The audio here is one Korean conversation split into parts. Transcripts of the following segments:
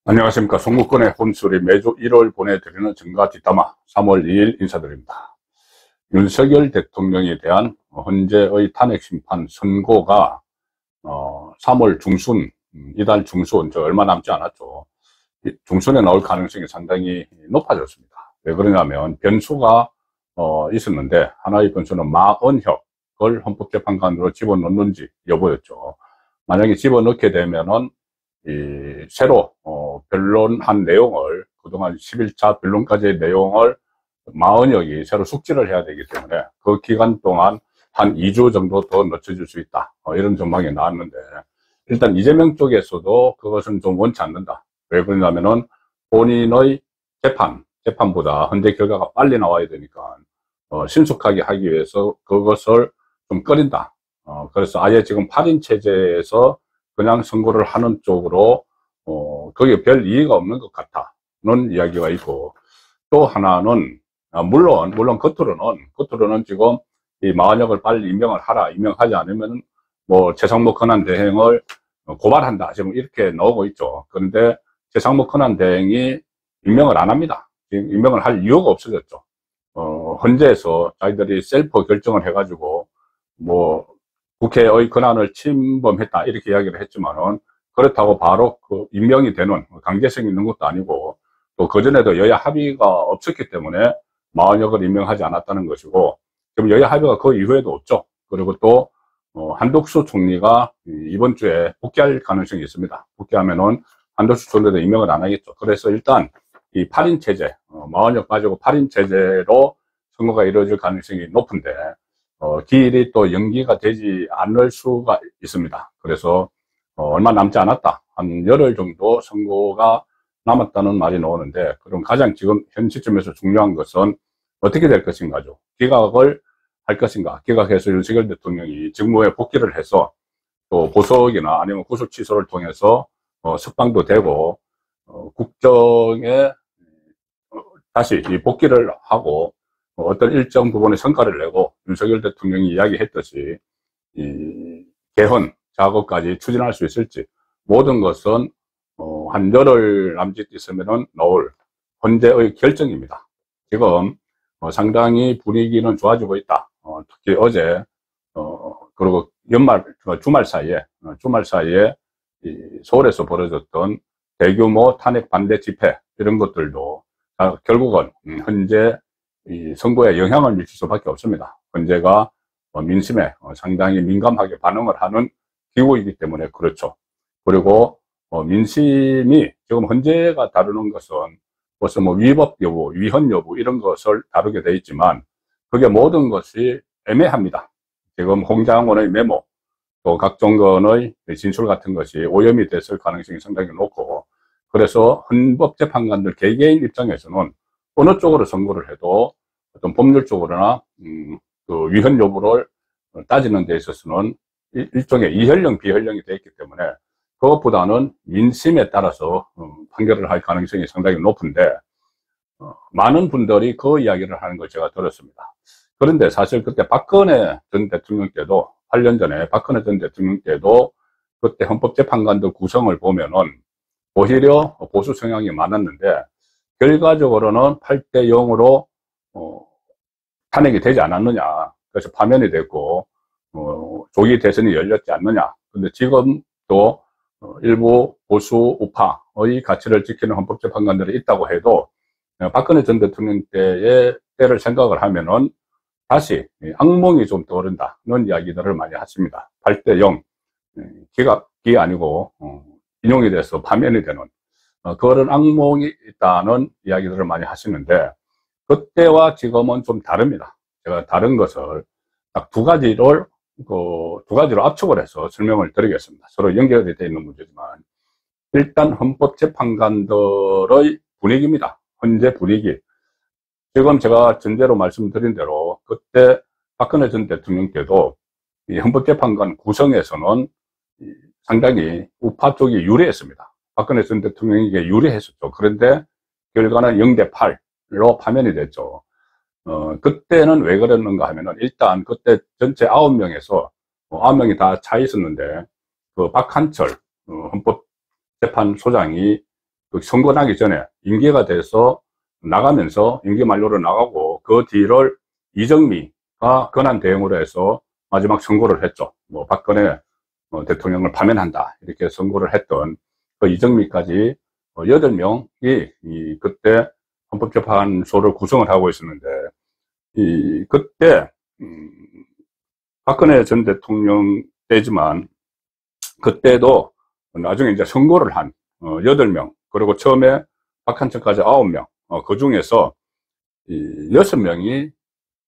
안녕하십니까. 송구권의 혼술이 매주 1월 보내드리는 정가 뒷담화 3월 2일 인사드립니다. 윤석열 대통령에 대한 헌재의 탄핵심판 선고가 3월 중순, 이달 중순, 얼마 남지 않았죠. 중순에 나올 가능성이 상당히 높아졌습니다. 왜 그러냐면 변수가 있었는데, 하나의 변수는 마언혁을 헌법재판관으로 집어넣는지 여부였죠. 만약에 집어넣게 되면은 새로 변론한 내용을, 그동안 11차 변론까지의 내용을 마언혁이 새로 숙지를 해야 되기 때문에 그 기간 동안 한 2주 정도 더 늦춰질 수 있다, 이런 전망이 나왔는데, 일단 이재명 쪽에서도 그것은 좀 원치 않는다. 왜 그러냐면은 본인의 재판보다 헌재 결과가 빨리 나와야 되니까 신속하게 하기 위해서 그것을 좀 꺼린다. 그래서 아예 지금 8인 체제에서 그냥 선고를 하는 쪽으로 거기에 별 이의가 없는 것 같다는 이야기가 있고, 또 하나는 물론 겉으로는 지금 이 마언혁을 빨리 임명을 하라, 임명하지 않으면 뭐 최상목 권한대행을 고발한다, 지금 이렇게 나오고 있죠. 그런데 최상목 권한대행이 임명을 안 합니다. 지금 임명을 할 이유가 없어졌죠. 헌재에서 자기들이 셀프 결정을 해가지고 뭐 국회의 권한을 침범했다, 이렇게 이야기를 했지만은, 그렇다고 바로 그 임명이 되는 강제성이 있는 것도 아니고, 또 그전에도 여야 합의가 없었기 때문에 마언혁을 임명하지 않았다는 것이고, 지금 여야 합의가 그 이후에도 없죠. 그리고 또 한덕수 총리가 이번 주에 복귀할 가능성이 있습니다. 복귀하면은 한덕수 총리도 임명을 안 하겠죠. 그래서 일단 이 8인 체제, 마언혁 빠지고 8인 체제로 선거가 이루어질 가능성이 높은데, 기일이 또 연기가 되지 않을 수가 있습니다. 그래서 얼마 남지 않았다, 한 열흘 정도 선고가 남았다는 말이 나오는데, 그럼 가장 지금 현 시점에서 중요한 것은 어떻게 될 것인가죠. 기각을 할 것인가. 기각해서 윤석열 대통령이 직무에 복귀를 해서 또 보석이나 아니면 구속 취소를 통해서 석방도 되고 국정에 다시 이 복귀를 하고 어떤 일정 부분의 성과를 내고, 윤석열 대통령이 이야기했듯이 이 개헌 작업까지 추진할 수 있을지, 모든 것은 한 열흘 남짓 있으면은 나올 헌재의 결정입니다. 지금 상당히 분위기는 좋아지고 있다. 특히 어제 그리고 주말 사이에 이 서울에서 벌어졌던 대규모 탄핵 반대 집회, 이런 것들도 결국은 현재 이 선거에 영향을 미칠 수밖에 없습니다. 헌재가 민심에 상당히 민감하게 반응을 하는 기구이기 때문에 그렇죠. 그리고 민심이 지금 헌재가 다루는 것은 벌써 뭐 위법 여부, 위헌 여부, 이런 것을 다루게 돼 있지만, 그게 모든 것이 애매합니다. 지금 홍장원의 메모, 또 각종건의 진술 같은 것이 오염이 됐을 가능성이 상당히 높고, 그래서 헌법재판관들 개개인 입장에서는 어느 쪽으로 선고를 해도 어떤 법률적으로나 그 위헌 여부를 따지는 데 있어서는 일종의 이현령, 비현령이 되어 있기 때문에 그것보다는 민심에 따라서 판결을 할 가능성이 상당히 높은데, 많은 분들이 그 이야기를 하는 걸 제가 들었습니다. 그런데 사실 그때 박근혜 전 대통령 때도, 8년 전에 박근혜 전 대통령 때도 그때 헌법재판관들 구성을 보면은 오히려 보수 성향이 많았는데, 결과적으로는 8대 0으로 탄핵이 되지 않았느냐. 그래서 파면이 됐고 조기 대선이 열렸지 않느냐. 근데 지금도 일부 보수 우파의 가치를 지키는 헌법재판관들이 있다고 해도, 박근혜 전 대통령 때의 때를 생각을 하면은 다시 악몽이 좀 떠오른다는 이야기들을 많이 하십니다. 8대 0, 기각이 아니고 인용이 돼서 파면이 되는 그런 악몽이 있다는 이야기들을 많이 하시는데, 그때와 지금은 좀 다릅니다. 제가 다른 것을 딱 두 가지로 압축을 해서 설명을 드리겠습니다. 서로 연결이 되어 있는 문제지만, 일단 헌법재판관들의 분위기입니다. 현재 분위기. 지금 제가 전제로 말씀드린 대로 그때 박근혜 전 대통령 때도 이 헌법재판관 구성에서는 상당히 우파 쪽이 유리했습니다. 박근혜 전 대통령에게 유리했었죠. 그런데 결과는 0대 8로 파면이 됐죠. 그때는 왜 그랬는가 하면은, 일단 그때 전체 9명에서 9명이 다 차 있었는데, 그 박한철 헌법재판소장이 선거 나기 전에 임기가 돼서 나가면서 임기 만료로 나가고 그 뒤를 이정미가 권한 대행으로 해서 마지막 선고를 했죠. 뭐 박근혜 대통령을 파면한다 이렇게 선고를 했던 그 이정미까지 8명이 그때 헌법재판소를 구성을 하고 있었는데 그때 박근혜 전 대통령 때지만 그때도 나중에 이제 선고를 한 8명 그리고 처음에 박한철까지 9명 그 중에서 6명이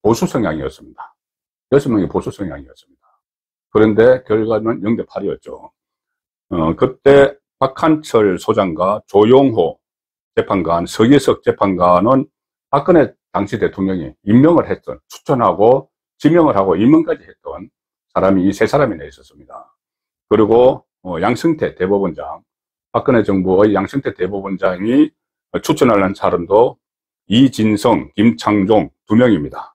보수 성향이었습니다. 6명이 보수 성향이었습니다. 그런데 결과는 0대 8이었죠. 그때 박한철 소장과 조용호 재판관, 서기석 재판관은 박근혜 당시 대통령이 임명을 했던, 추천하고 지명을 하고 임명까지 했던 사람이 이 세 사람이나 있었습니다. 그리고 양승태 대법원장, 박근혜 정부의 양승태 대법원장이 추천을 한 사람도 이진성, 김창종 2명입니다.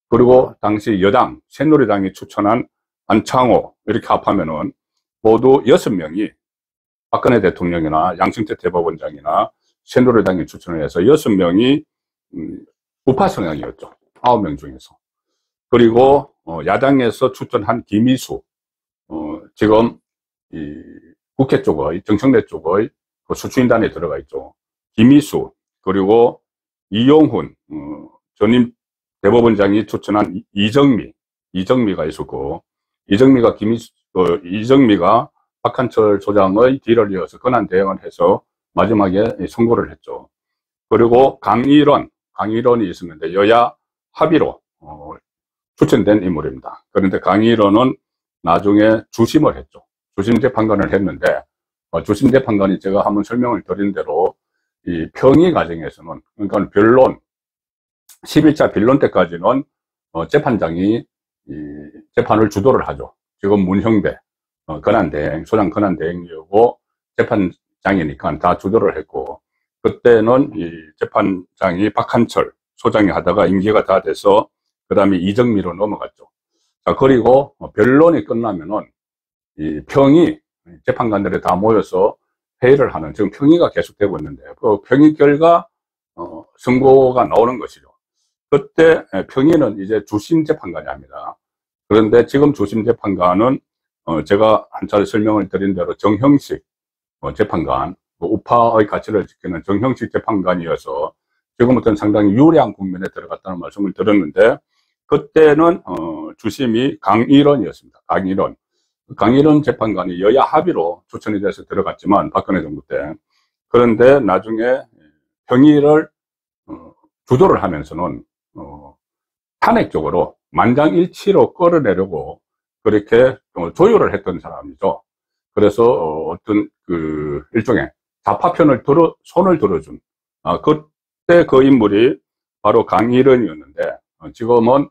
그리고 당시 여당, 새누리당이 추천한 안창호 이렇게 합하면은 모두 6명이 박근혜 대통령이나 양승태 대법원장이나 새누리당이 추천을 해서 6명이 우파 성향이었죠. 9명 중에서. 그리고 야당에서 추천한 김희수, 지금 이 국회 쪽의 정청래 쪽의 그 수추인단에 들어가 있죠. 김희수 그리고 이용훈 전임 대법원장이 추천한 이정미가 있었고 이정미가 박한철 소장의 뒤를 이어서 권한 대행을 해서 마지막에 선고를 했죠. 그리고 강일원이 있었는데 여야 합의로 추천된 인물입니다. 그런데 강일원은 나중에 주심을 했죠. 주심 재판관을 했는데 주심 재판관이 제가 한번 설명을 드린 대로 이 평의 과정에서는 그러니까 변론 11차 변론 때까지는 재판장이 이 재판을 주도를 하죠. 지금 문형배 권한대행, 소장 권한대행이고 재판장이니까 다 주도를 했고 그때는 이 재판장이 박한철 소장이 하다가 임기가 다 돼서 그 다음에 이정미로 넘어갔죠. 자, 그리고 변론이 끝나면은 이 평의 재판관들이 다 모여서 회의를 하는 지금 평의가 계속되고 있는데 그 평의 결과 선고가 나오는 것이죠. 그때 평의는 이제 주심 재판관이 합니다. 그런데 지금 주심 재판관은 제가 한 차례 설명을 드린 대로 정형식 재판관, 우파의 가치를 지키는 정형식 재판관이어서 지금부터는 상당히 유리한 국면에 들어갔다는 말씀을 드렸는데 그때는 주심이 강일원이었습니다. 강일원 재판관이 여야 합의로 추천이 돼서 들어갔지만 박근혜 정부 때 그런데 나중에 평의를 주도를 하면서는 탄핵적으로 만장일치로 끌어내려고 그렇게 조율을 했던 사람이죠. 그래서 어떤 그 일종의 좌파편을 손을 들어준 그때 그 인물이 바로 강일원이었는데 지금은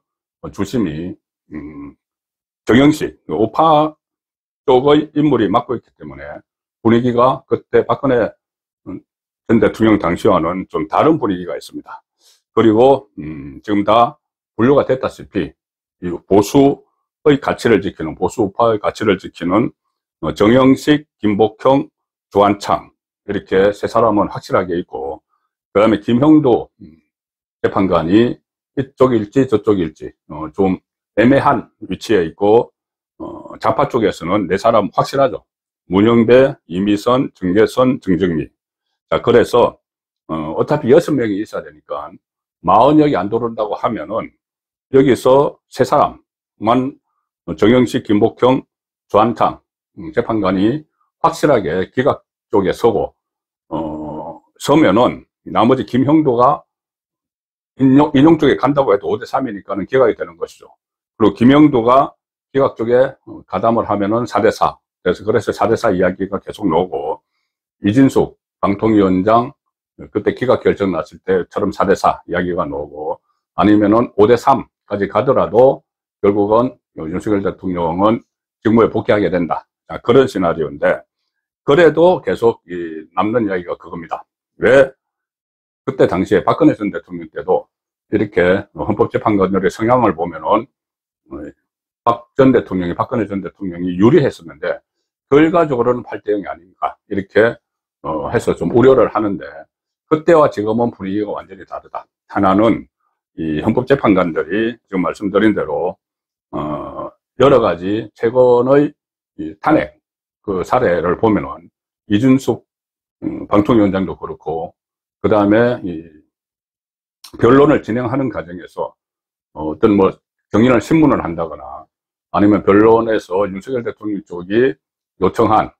주심이 정영식 우파 쪽의 인물이 맡고 있기 때문에 분위기가 그때 박근혜 전 대통령 당시와는 좀 다른 분위기가 있습니다. 그리고 지금 다 분류가 됐다시피 이 보수의 가치를 지키는 보수 우파의 가치를 지키는 정영식, 김복형, 조한창 이렇게 세 사람은 확실하게 있고 그 다음에 김형도 재판관이 이쪽일지 저쪽일지 좀 애매한 위치에 있고 좌파 쪽에서는 네 사람 확실하죠. 문영배, 이미선, 정계선, 정정미. 자, 그래서 어차피 6명이 있어야 되니까 40여기 안 들어온다고 하면은 여기서 세 사람만 정영식, 김복형, 조한창 재판관이 확실하게 기각 쪽에 서고 서면은 나머지 김형도가 인용 쪽에 간다고 해도 5대 3이니까는 기각이 되는 것이죠. 그리고 김형도가 기각 쪽에 가담을 하면은 4대 4. 그래서 4대 4 이야기가 계속 나오고 이진숙 방통위원장 그때 기각 결정 났을 때처럼 4대 4 이야기가 나오고 아니면은 5대 3까지 가더라도 결국은 윤석열 대통령은 직무에 복귀하게 된다. 자, 그런 시나리오인데 그래도 계속 남는 이야기가 그겁니다. 왜 그때 당시에 박근혜 전 대통령 때도 이렇게 헌법재판관들의 성향을 보면은 박근혜 전 대통령이 유리했었는데 결과적으로는 8대 0이 아닌가 이렇게 해서 좀 우려를 하는데, 그때와 지금은 분위기가 완전히 다르다. 하나는 이 헌법재판관들이 지금 말씀드린 대로 여러 가지 최근의 이 탄핵 그 사례를 보면은 이준숙 방통위원장도 그렇고, 그 다음에 이 변론을 진행하는 과정에서 어떤 뭐 경위를 신문을 한다거나 아니면 변론에서 윤석열 대통령 쪽이 요청한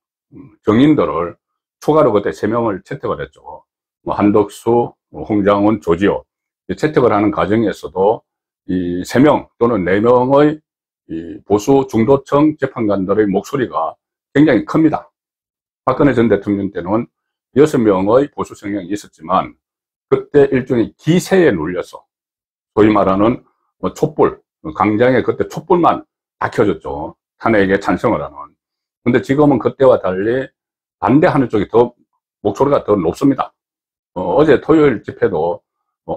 증인들을 추가로 그때 3명을 채택을 했죠. 뭐 한덕수, 홍장훈, 조지호 채택을 하는 과정에서도 이 3명 또는 4명의 이 보수 중도층 재판관들의 목소리가 굉장히 큽니다. 박근혜 전 대통령 때는 6명의 보수 성향이 있었지만 그때 일종의 기세에 눌려서 소위 말하는 뭐 촛불, 광장에 그때 촛불만 다 켜졌죠. 탄핵에 찬성을 하는. 근데 지금은 그때와 달리 반대하는 쪽이 더 목소리가 더 높습니다. 어제 토요일 집회도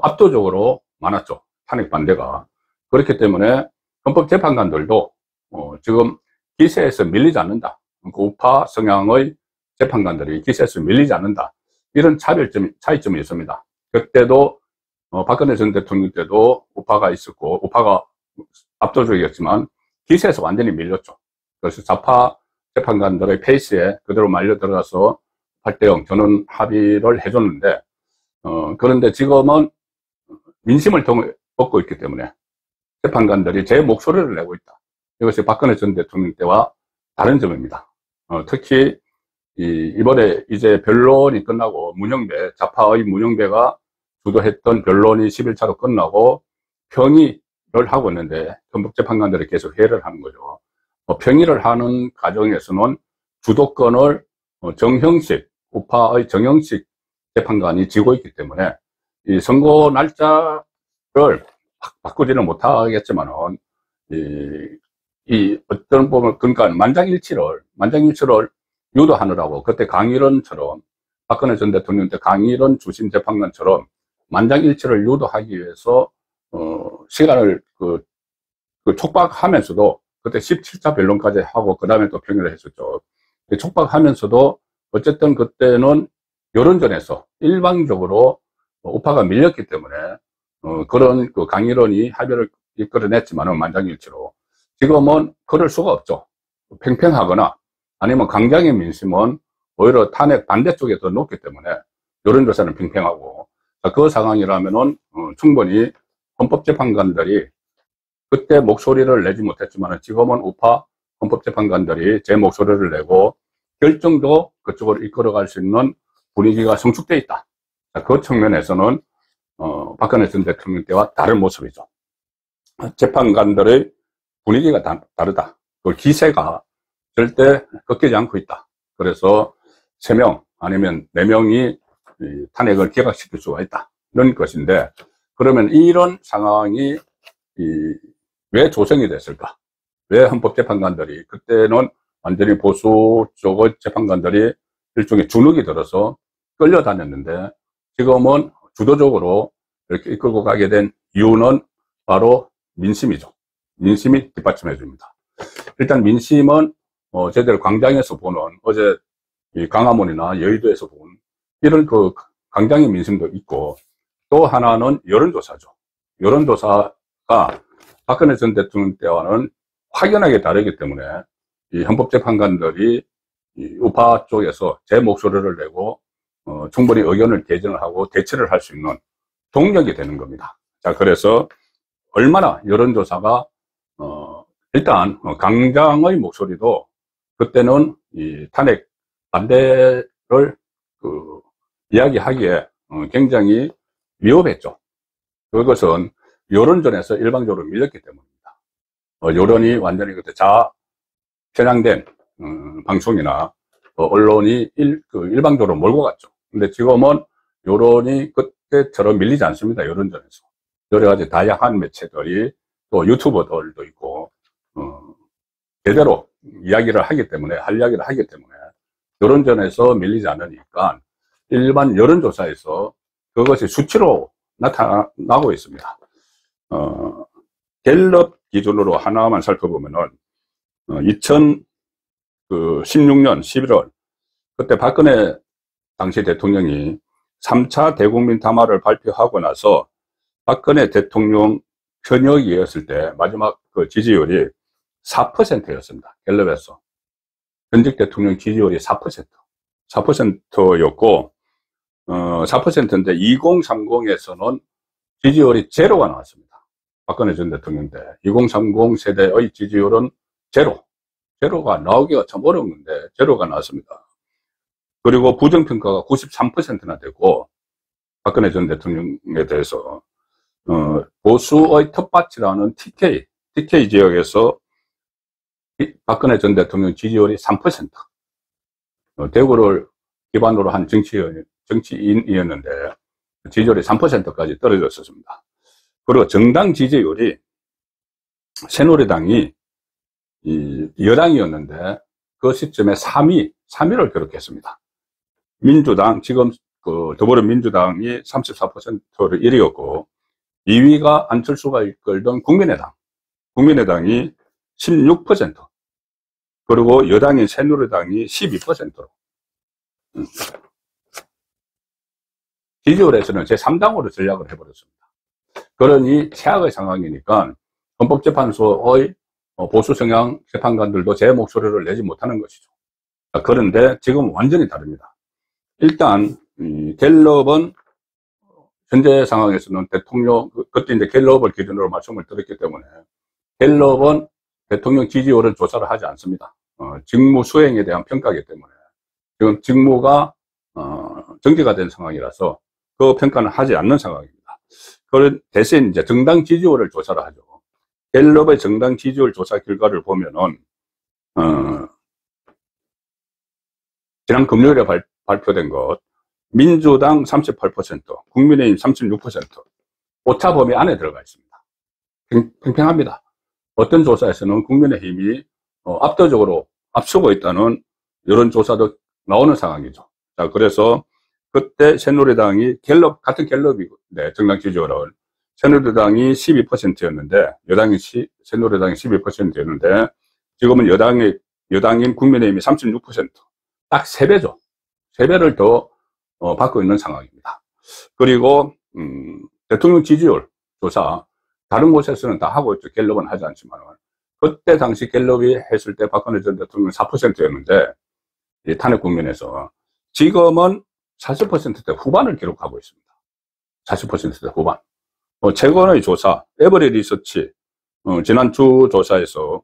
압도적으로 많았죠. 탄핵 반대가. 그렇기 때문에 헌법재판관들도 지금 기세에서 밀리지 않는다. 그 우파 성향의 재판관들이 기세에서 밀리지 않는다. 이런 차이점이 있습니다. 그때도 박근혜 전 대통령 때도 우파가 있었고 우파가 압도적이었지만 기세에서 완전히 밀렸죠. 그래서 좌파 재판관들의 페이스에 그대로 말려 들어가서 8대0 전원 합의를 해줬는데 그런데 지금은 민심을 얻고 있기 때문에 재판관들이 제 목소리를 내고 있다. 이것이 박근혜 전 대통령 때와 다른 점입니다. 특히 이번에 이제 변론이 끝나고 좌파의 문영배가 주도했던 변론이 10일차로 끝나고 평의를 하고 있는데 헌법재판관들이 계속 회의를 하는 거죠. 평의를 하는 과정에서는 주도권을 우파의 정형식 재판관이 쥐고 있기 때문에 이 선거 날짜를 바꾸지는 못하겠지만은 이 어떤 보면 그러니까 만장일치를 유도하느라고 그때 강일원처럼 박근혜 전 대통령 때 강일원 주심 재판관처럼 만장일치를 유도하기 위해서 시간을 촉박하면서도 그때 17차 변론까지 하고 그 다음에 또 평의를 했었죠. 촉박하면서도 어쨌든 그때는 여론전에서 일방적으로 우파가 밀렸기 때문에 그런 그 강일원이 합의를 이끌어냈지만은 만장일치로 지금은 그럴 수가 없죠. 팽팽하거나 아니면 강장의 민심은 오히려 탄핵 반대쪽에 더 높기 때문에 여론조사는 팽팽하고 그 상황이라면은 충분히 헌법재판관들이 그때 목소리를 내지 못했지만 지금은 우파 헌법재판관들이 제 목소리를 내고 결정도 그쪽으로 이끌어갈 수 있는 분위기가 성숙되어 있다. 그 측면에서는 박근혜 전 대통령 때와 다른 모습이죠. 재판관들의 분위기가 다르다. 그 기세가 절대 꺾이지 않고 있다. 그래서 3명 아니면 4명이 탄핵을 기각시킬 수가 있다. 이런 것인데 그러면 이런 상황이 왜 조성이 됐을까? 왜 헌법재판관들이 그때는 완전히 보수 쪽의 재판관들이 일종의 주눅이 들어서 끌려다녔는데 지금은 주도적으로 이렇게 이끌고 가게 된 이유는 바로 민심이죠. 민심이 뒷받침해 줍니다. 일단 민심은 저희들 광장에서 보는 어제 이 강화문이나 여의도에서 본 이런 그 광장의 민심도 있고 또 하나는 여론조사죠. 여론조사가 박근혜 전 대통령 때와는 확연하게 다르기 때문에 이 헌법재판관들이 이 우파 쪽에서 제 목소리를 내고 충분히 의견을 개진을 하고 대처를 할 수 있는 동력이 되는 겁니다. 자, 그래서 얼마나 여론조사가 일단 강장의 목소리도 그때는 이 탄핵 반대를 이야기하기에 굉장히 위험했죠. 그것은 여론전에서 일방적으로 밀렸기 때문입니다. 여론이 완전히 그때 편향된 방송이나 언론이 일방적으로 몰고 갔죠. 근데 지금은 여론이 그때처럼 밀리지 않습니다. 여론전에서 여러 가지 다양한 매체들이 또 유튜버들도 있고 제대로 이야기를 하기 때문에 여론전에서 밀리지 않으니까 일반 여론조사에서 그것이 수치로 나타나고 있습니다. 갤럽 기준으로 하나만 살펴보면은 2016년 11월 그때 박근혜 당시 대통령이 3차 대국민 담화를 발표하고 나서 박근혜 대통령 현역이었을 때 마지막 그 지지율이 4%였습니다. 갤럽에서. 현직 대통령 지지율이 4%였고, 4%인데 2030에서는 지지율이 제로가 나왔습니다. 박근혜 전 대통령 때. 2030 세대의 지지율은 제로가 나오기가 참 어려운 건데, 제로가 나왔습니다. 그리고 부정평가가 93%나 되고, 박근혜 전 대통령에 대해서, 보수의 텃밭이라는 TK 지역에서 박근혜 전 대통령 지지율이 3%. 대구를 기반으로 한 정치인이었는데, 지지율이 3%까지 떨어졌었습니다. 그리고 정당 지지율이 새누리당이 여당이었는데, 그 시점에 3위를 기록했습니다. 민주당, 지금 그 더불어민주당이 34%를 이뤘고, 2위가 안철수가 이끌던 국민의당이 16%, 그리고 여당인 새누리당이 12%로. 지지율에서는 제3당으로 전략을 해버렸습니다. 그러니 최악의 상황이니까 헌법재판소의 보수 성향 재판관들도 제 목소리를 내지 못하는 것이죠. 그런데 지금 완전히 다릅니다. 일단 갤럽은 현재 상황에서는 대통령, 그때 이제 갤럽을 기준으로 말씀을 드렸기 때문에 갤럽은 대통령 지지율은 조사를 하지 않습니다. 직무 수행에 대한 평가이기 때문에 지금 직무가 정지가 된 상황이라서 그 평가는 하지 않는 상황입니다. 그런 대신 이제 정당 지지율을 조사를 하죠. 갤럽의 정당 지지율 조사 결과를 보면은 지난 금요일에 발표된 것, 민주당 38%, 국민의힘 36%, 오차 범위 안에 들어가 있습니다. 팽팽합니다. 어떤 조사에서는 국민의힘이 압도적으로 앞서고 있다는 이런 조사도 나오는 상황이죠. 자, 그래서 그때 새누리당이 같은 갤럽이고, 정당 지지율은 새누리당이 12%였는데, 새누리당이 12%였는데, 지금은 여당인 국민의힘이 36%, 딱 3배죠. 3배를 더 받고 있는 상황입니다. 그리고 대통령 지지율 조사 다른 곳에서는 다 하고 있죠. 갤럽은 하지 않지만 그때 당시 갤럽이 했을 때 박근혜 전 대통령 4%였는데 탄핵 국면에서 지금은 40%대 후반을 기록하고 있습니다. 40%대 후반. 최근의 조사 에버리 리서치 지난 주 조사에서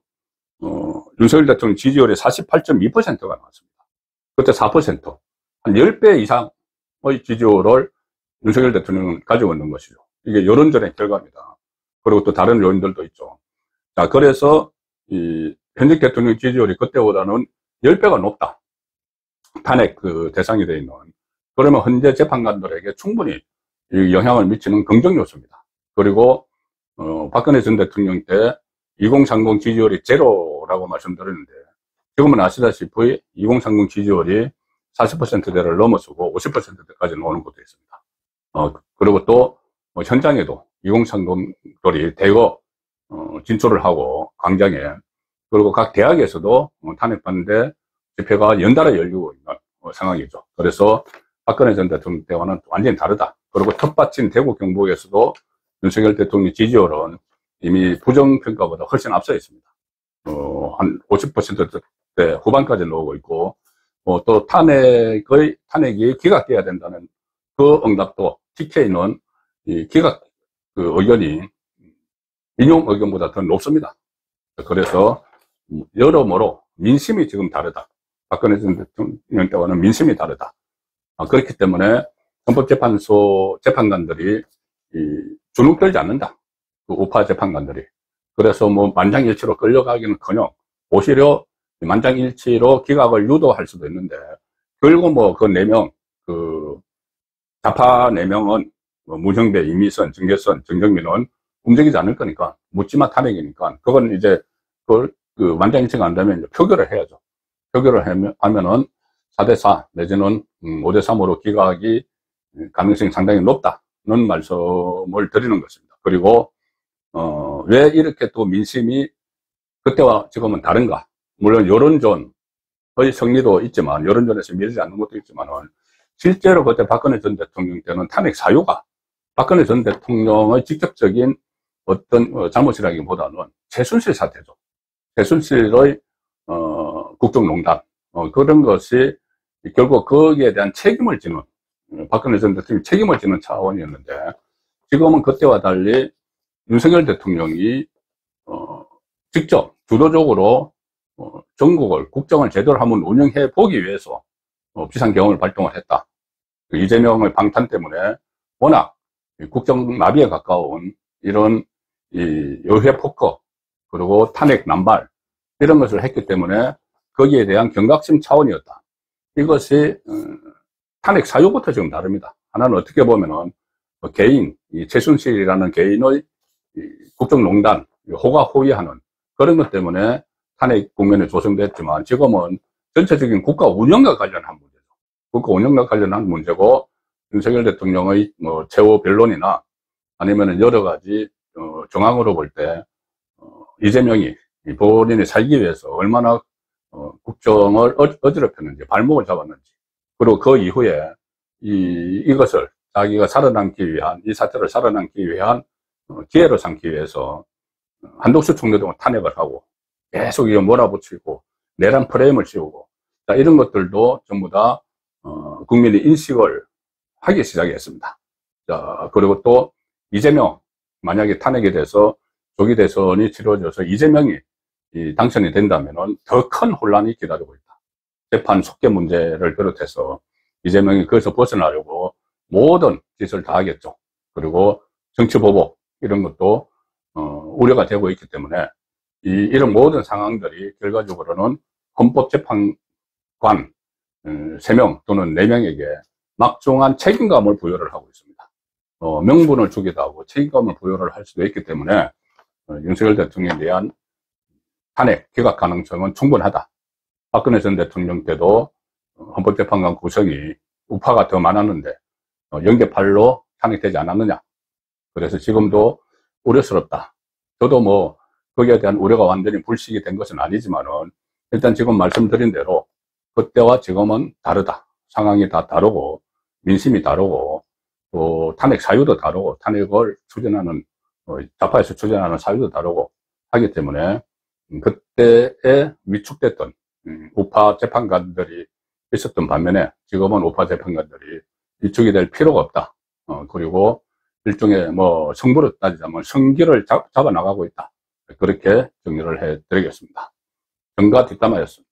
윤석열 대통령 지지율이 48.2%가 나왔습니다. 그때 4%, 한 10배 이상의 지지율을 윤석열 대통령은 가지고 있는 것이죠. 이게 여론전의 결과입니다. 그리고 또 다른 요인들도 있죠. 자, 그래서 현직 대통령 지지율이 그때보다는 10배가 높다. 탄핵 그 대상이 되어 있는. 그러면 현재 재판관들에게 충분히 영향을 미치는 긍정 요소입니다. 그리고 박근혜 전 대통령 때 2030 지지율이 제로라고 말씀드렸는데 지금은 아시다시피 2030 지지율이 40%대를 넘어서고 50%대까지 오는 것도 있습니다. 그리고 또 현장에도 2030들이 대거 진출을 하고 광장에, 그리고 각 대학에서도 탄핵 반대 집회가 연달아 열리고 있는 상황이죠. 그래서 박근혜 전 대통령 때와는 완전히 다르다. 그리고 텃밭인 대구 경북에서도 윤석열 대통령 지지율은 이미 부정평가보다 훨씬 앞서 있습니다. 한 50%대 후반까지 나오고 있고, 또 탄핵이 기각돼야 된다는 그 응답도 TK는 이 기각 그 의견이 인용 의견보다 더 높습니다. 그래서 여러모로 민심이 지금 다르다. 박근혜 전 대통령 때와는 민심이 다르다. 그렇기 때문에 헌법재판소 재판관들이 주눅들지 않는다. 그 우파 재판관들이. 그래서 뭐 만장일치로 끌려가기는커녕 오히려 만장일치로 기각을 유도할 수도 있는데, 결국 뭐 그 4명, 좌파 4명은 문형배, 이미선, 정계선, 정정민은 움직이지 않을 거니까, 묻지마 탄핵이니까, 그건 이제 만장일치가 안 되면 이제 표결을 해야죠. 표결을 하면은 4대4 내지는 5대3으로 기각이 가능성이 상당히 높다는 말씀을 드리는 것입니다. 그리고 왜 이렇게 또 민심이 그때와 지금은 다른가? 물론 여론전의 승리도 있지만, 여론전에서 밀리지 않는 것도 있지만, 실제로 그때 박근혜 전 대통령 때는 탄핵 사유가 박근혜 전 대통령의 직접적인 어떤 잘못이라기보다는 최순실 사태죠. 최순실의 국정농단 그런 것이 결국 거기에 대한 책임을 지는 박근혜 전 대통령이 책임을 지는 차원이었는데, 지금은 그때와 달리 윤석열 대통령이 직접 주도적으로 전국을 국정을 제대로 한번 운영해 보기 위해서 비상경호를 발동을 했다. 이재명의 방탄 때문에 워낙 국정 마비에 가까운 이런 여회 폭거 그리고 탄핵 남발 이런 것을 했기 때문에 거기에 대한 경각심 차원이었다. 이것이 탄핵 사유부터 지금 다릅니다. 하나는 어떻게 보면은 개인, 이 최순실이라는 개인의 국정농단, 호가호위하는 그런 것 때문에 탄핵 국면에 조성됐지만, 지금은 전체적인 국가 운영과 관련한 문제죠. 국가 운영과 관련한 문제고, 윤석열 대통령의 최후 변론이나 아니면 여러 가지 정황으로 볼 때 이재명이 본인이 살기 위해서 얼마나 국정을 어지럽혔는지, 발목을 잡았는지, 그리고 그 이후에 이것을 자기가 살아남기 위한, 이 사태를 살아남기 위한 기회로 삼기 위해서 한덕수 총리 등을 탄핵을 하고 계속 이거 몰아붙이고 내란 프레임을 씌우고, 자, 이런 것들도 전부 다 국민이 인식을 하기 시작했습니다. 자, 그리고 또 이재명, 만약에 탄핵에 대해서 조기 대선이 치러져서 이재명이 당선이 된다면 더 큰 혼란이 기다리고 있다. 재판 속개 문제를 비롯해서 이재명이 거기서 벗어나려고 모든 짓을 다 하겠죠. 그리고 정치보복 이런 것도 우려가 되고 있기 때문에 이런 모든 상황들이 결과적으로는 헌법재판관 3명 또는 4명에게 막중한 책임감을 부여를 하고 있습니다. 명분을 주기도 하고 책임감을 부여를 할 수도 있기 때문에 윤석열 대통령에 대한 탄핵 기각 가능성은 충분하다. 박근혜 전 대통령 때도 헌법재판관 구성이 우파가 더 많았는데 연계팔로 탄핵되지 않았느냐. 그래서 지금도 우려스럽다. 저도 거기에 대한 우려가 완전히 불식이 된 것은 아니지만은, 일단 지금 말씀드린 대로 그때와 지금은 다르다. 상황이 다 다르고 민심이 다르고 또 탄핵 사유도 다르고 탄핵을 추진하는 좌파에서 추진하는 사유도 다르고 하기 때문에 그때에 위축됐던 우파 재판관들이 있었던 반면에 지금은 우파 재판관들이 위축이 될 필요가 없다. 그리고 일종의 성부로 따지자면 성기를 잡아나가고 있다. 그렇게 정리를 해드리겠습니다. 정가 뒷담화였습니다.